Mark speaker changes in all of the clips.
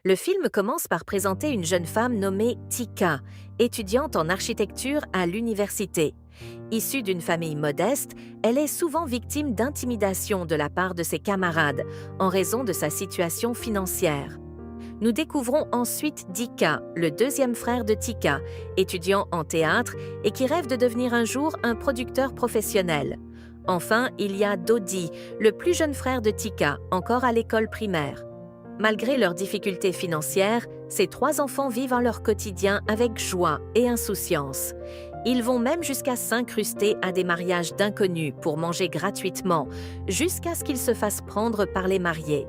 Speaker 1: Le film commence par présenter une jeune femme nommée Tika, étudiante en architecture à l'université. Issue d'une famille modeste, elle est souvent victime d'intimidation de la part de ses camarades en raison de sa situation financière. Nous découvrons ensuite Dika, le deuxième frère de Tika, étudiant en théâtre et qui rêve de devenir un jour un producteur professionnel. Enfin, il y a Dodi, le plus jeune frère de Tika, encore à l'école primaire. Malgré leurs difficultés financières, ces trois enfants vivent leur quotidien avec joie et insouciance. Ils vont même jusqu'à s'incruster à des mariages d'inconnus pour manger gratuitement, jusqu'à ce qu'ils se fassent prendre par les mariés.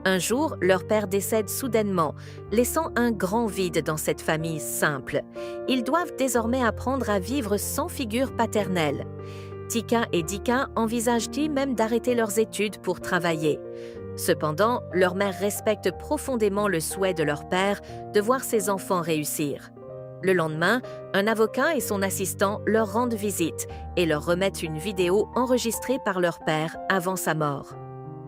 Speaker 1: Un jour, leur père décède soudainement, laissant un grand vide dans cette famille simple. Ils doivent désormais apprendre à vivre sans figure paternelle. Tika et Dika envisagent-ils même d'arrêter leurs études pour travailler. Cependant, leur mère respecte profondément le souhait de leur père de voir ses enfants réussir. Le lendemain, un avocat et son assistant leur rendent visite et leur remettent une vidéo enregistrée par leur père avant sa mort.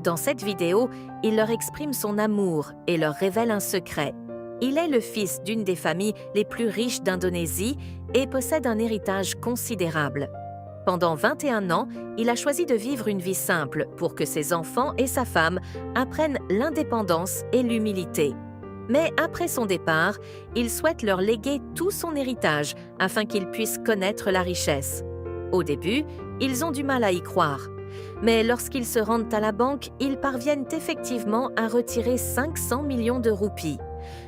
Speaker 1: Dans cette vidéo, il leur exprime son amour et leur révèle un secret. Il est le fils d'une des familles les plus riches d'Indonésie et possède un héritage considérable. Pendant 21 ans, il a choisi de vivre une vie simple pour que ses enfants et sa femme apprennent l'indépendance et l'humilité. Mais après son départ, il souhaite leur léguer tout son héritage afin qu'ils puissent connaître la richesse. Au début, ils ont du mal à y croire. Mais lorsqu'ils se rendent à la banque, ils parviennent effectivement à retirer 500 millions de roupies.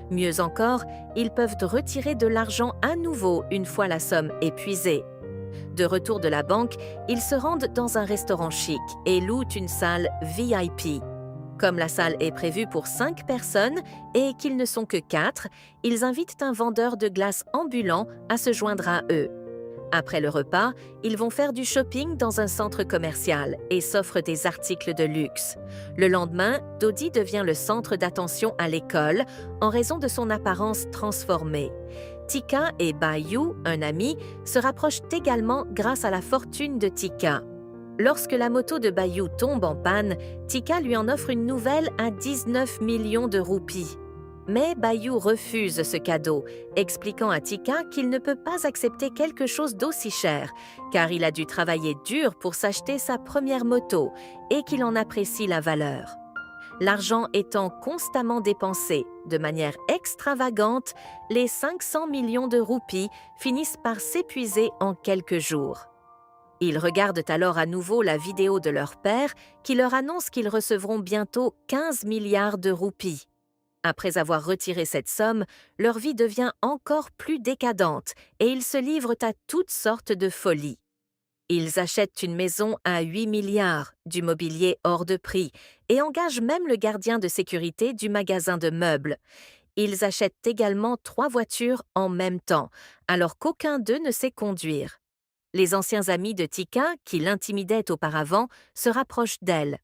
Speaker 1: Mieux encore, ils peuvent retirer de l'argent à nouveau une fois la somme épuisée. De retour de la banque, ils se rendent dans un restaurant chic et louent une salle VIP. Comme la salle est prévue pour 5 personnes et qu'ils ne sont que 4, ils invitent un vendeur de glace ambulant à se joindre à eux. Après le repas, ils vont faire du shopping dans un centre commercial et s'offrent des articles de luxe. Le lendemain, Dodi devient le centre d'attention à l'école en raison de son apparence transformée. Tika et Bayu, un ami, se rapprochent également grâce à la fortune de Tika. Lorsque la moto de Bayu tombe en panne, Tika lui en offre une nouvelle à 19 millions de roupies. Mais Bayu refuse ce cadeau, expliquant à Tika qu'il ne peut pas accepter quelque chose d'aussi cher, car il a dû travailler dur pour s'acheter sa première moto et qu'il en apprécie la valeur. L'argent étant constamment dépensé de manière extravagante, les 500 millions de roupies finissent par s'épuiser en quelques jours. Ils regardent alors à nouveau la vidéo de leur père qui leur annonce qu'ils recevront bientôt 15 milliards de roupies. Après avoir retiré cette somme, leur vie devient encore plus décadente et ils se livrent à toutes sortes de folies. Ils achètent une maison à 8 milliards, du mobilier hors de prix, et engagent même le gardien de sécurité du magasin de meubles. Ils achètent également 3 voitures en même temps, alors qu'aucun d'eux ne sait conduire. Les anciens amis de Tika, qui l'intimidaient auparavant, se rapprochent d'elle.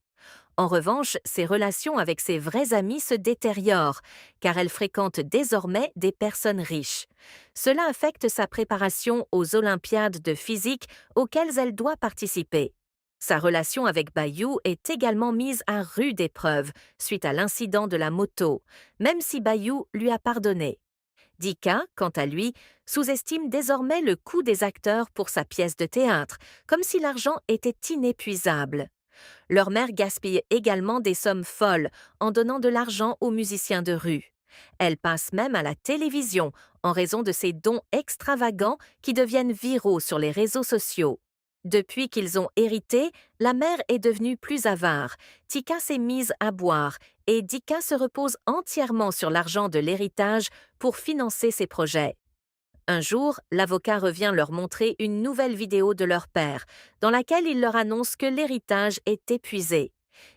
Speaker 1: En revanche, ses relations avec ses vrais amis se détériorent, car elle fréquente désormais des personnes riches. Cela affecte sa préparation aux Olympiades de physique auxquelles elle doit participer. Sa relation avec Bayu est également mise à rude épreuve suite à l'incident de la moto, même si Bayu lui a pardonné. Dika, quant à lui, sous-estime désormais le coût des acteurs pour sa pièce de théâtre, comme si l'argent était inépuisable. Leur mère gaspille également des sommes folles en donnant de l'argent aux musiciens de rue. Elle passe même à la télévision en raison de ses dons extravagants qui deviennent viraux sur les réseaux sociaux. Depuis qu'ils ont hérité, la mère est devenue plus avare, Tika s'est mise à boire et Dika se repose entièrement sur l'argent de l'héritage pour financer ses projets. Un jour, l'avocat revient leur montrer une nouvelle vidéo de leur père, dans laquelle il leur annonce que l'héritage est épuisé.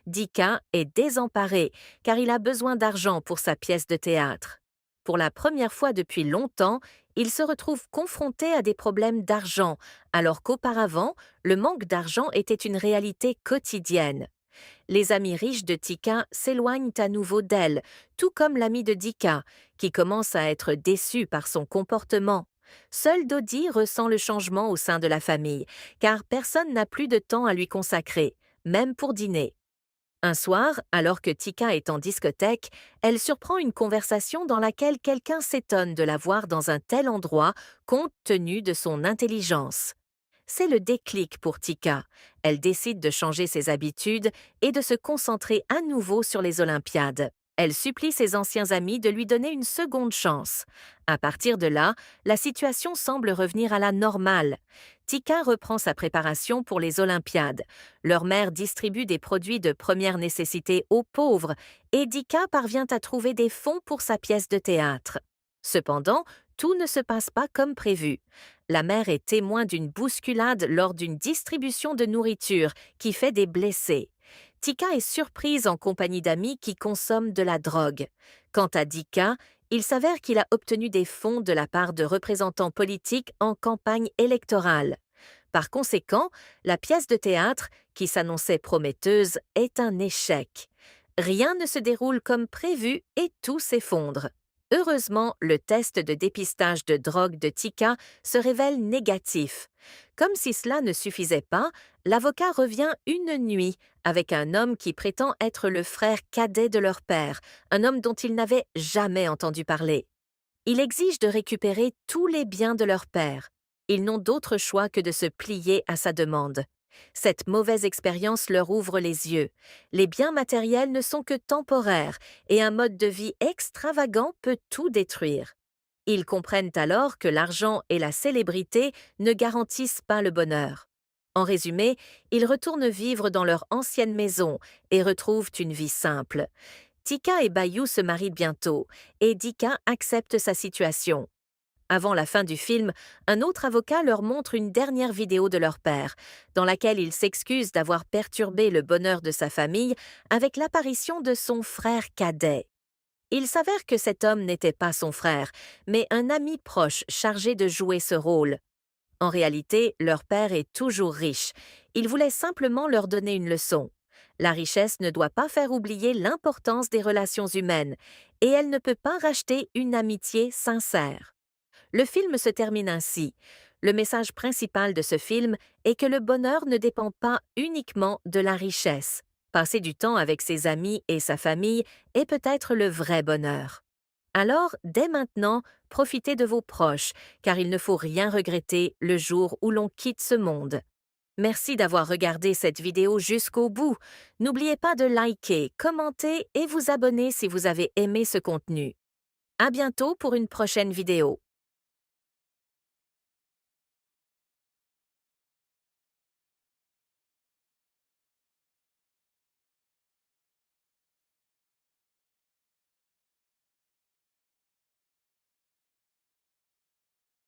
Speaker 1: Dika est désemparé, car il a besoin d'argent pour sa pièce de théâtre. Pour la première fois depuis longtemps, il se retrouve confronté à des problèmes d'argent, alors qu'auparavant, le manque d'argent était une réalité quotidienne. Les amis riches de Tika s'éloignent à nouveau d'elle, tout comme l'ami de Dika, qui commence à être déçu par son comportement. Seul Dodi ressent le changement au sein de la famille, car personne n'a plus de temps à lui consacrer, même pour dîner. Un soir, alors que Tika est en discothèque, elle surprend une conversation dans laquelle quelqu'un s'étonne de la voir dans un tel endroit compte tenu de son intelligence. C'est le déclic pour Tika. Elle décide de changer ses habitudes et de se concentrer à nouveau sur les Olympiades. Elle supplie ses anciens amis de lui donner une seconde chance. À partir de là, la situation semble revenir à la normale. Tika reprend sa préparation pour les Olympiades. Leur mère distribue des produits de première nécessité aux pauvres et Dika parvient à trouver des fonds pour sa pièce de théâtre. Cependant, tout ne se passe pas comme prévu. La mère est témoin d'une bousculade lors d'une distribution de nourriture qui fait des blessés. Tika est surprise en compagnie d'amis qui consomment de la drogue. Quant à Dika, il s'avère qu'il a obtenu des fonds de la part de représentants politiques en campagne électorale. Par conséquent, la pièce de théâtre, qui s'annonçait prometteuse, est un échec. Rien ne se déroule comme prévu et tout s'effondre. Heureusement, le test de dépistage de drogue de Tika se révèle négatif. Comme si cela ne suffisait pas, l'avocat revient une nuit avec un homme qui prétend être le frère cadet de leur père, un homme dont ils n'avaient jamais entendu parler. Il exige de récupérer tous les biens de leur père. Ils n'ont d'autre choix que de se plier à sa demande. Cette mauvaise expérience leur ouvre les yeux. Les biens matériels ne sont que temporaires et un mode de vie extravagant peut tout détruire. Ils comprennent alors que l'argent et la célébrité ne garantissent pas le bonheur. En résumé, ils retournent vivre dans leur ancienne maison et retrouvent une vie simple. Tika et Bayou se marient bientôt et Dika accepte sa situation. Avant la fin du film, un autre avocat leur montre une dernière vidéo de leur père, dans laquelle il s'excuse d'avoir perturbé le bonheur de sa famille avec l'apparition de son frère cadet. Il s'avère que cet homme n'était pas son frère, mais un ami proche chargé de jouer ce rôle. En réalité, leur père est toujours riche. Il voulait simplement leur donner une leçon. La richesse ne doit pas faire oublier l'importance des relations humaines, et elle ne peut pas racheter une amitié sincère. Le film se termine ainsi. Le message principal de ce film est que le bonheur ne dépend pas uniquement de la richesse. Passer du temps avec ses amis et sa famille est peut-être le vrai bonheur. Alors, dès maintenant, profitez de vos proches, car il ne faut rien regretter le jour où l'on quitte ce monde. Merci d'avoir regardé cette vidéo jusqu'au bout. N'oubliez pas de liker, commenter et vous abonner si vous avez aimé ce contenu. À bientôt pour une prochaine vidéo.